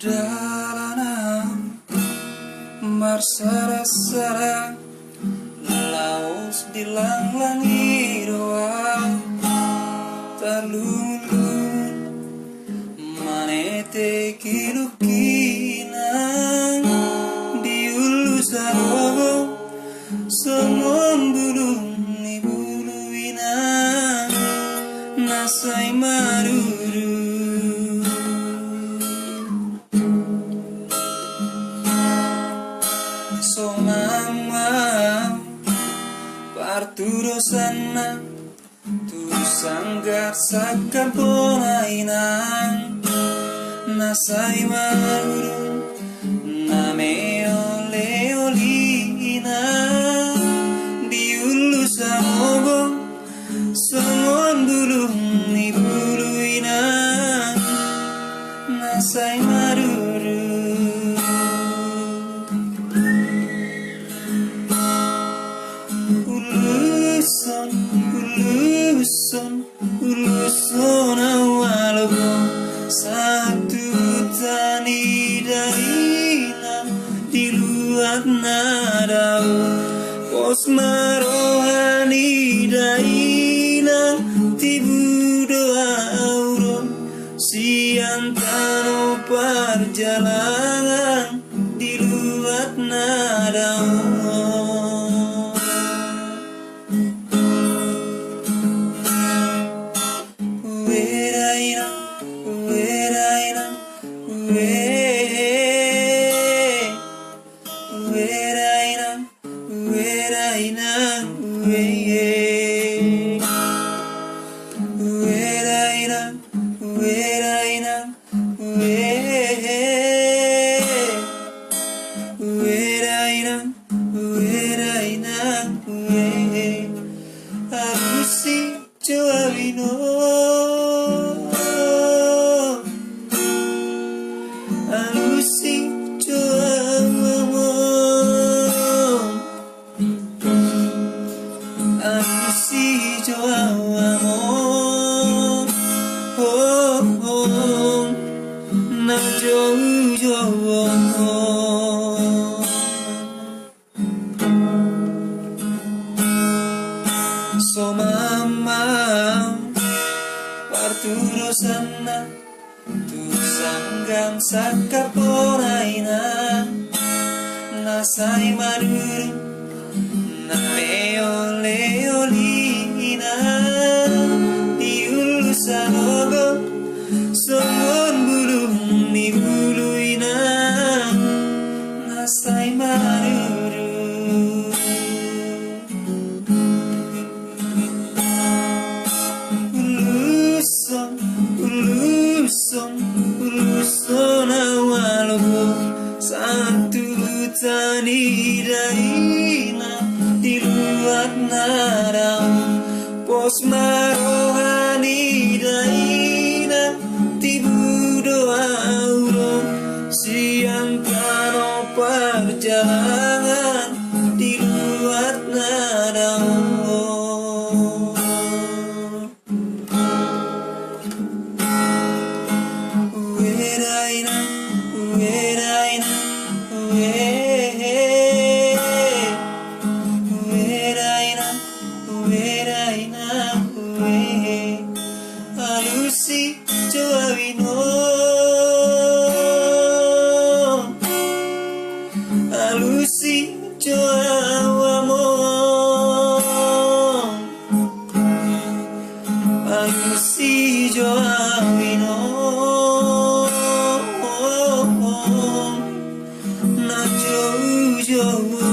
Mardalan marsada sada laos di langlangi doa talulun manete kilukinan di ulu sarogo semon bulung ni buluina nasai maruru so mama parturo sana tu sanggar sakar ponainan nasai maruru name oleh olina di ulu samogo semon bulung ni buluina nasai maruru uluson awalgo satu tani daina di luar nadau pos marohani daina tibu doa auro siantano perjalanan di luar nadau. So mama parturo sana tu sanggang sakar poraina nasai maruru name oleh olina di ulu sanogo semon bulung ni buluina nasai maruru uluson awalgo satu tani daina di luar nadau pos marohani daina tibu doa auro siantano perjalanan di luar nadau. Alusi joawino alusi joawamo alusi joawino na jowo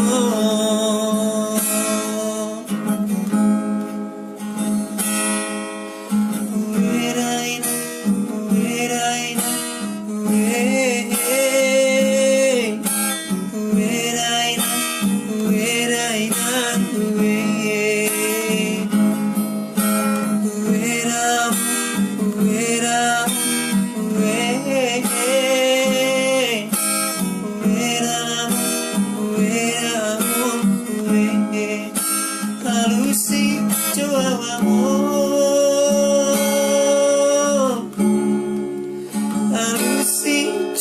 Where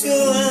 Joa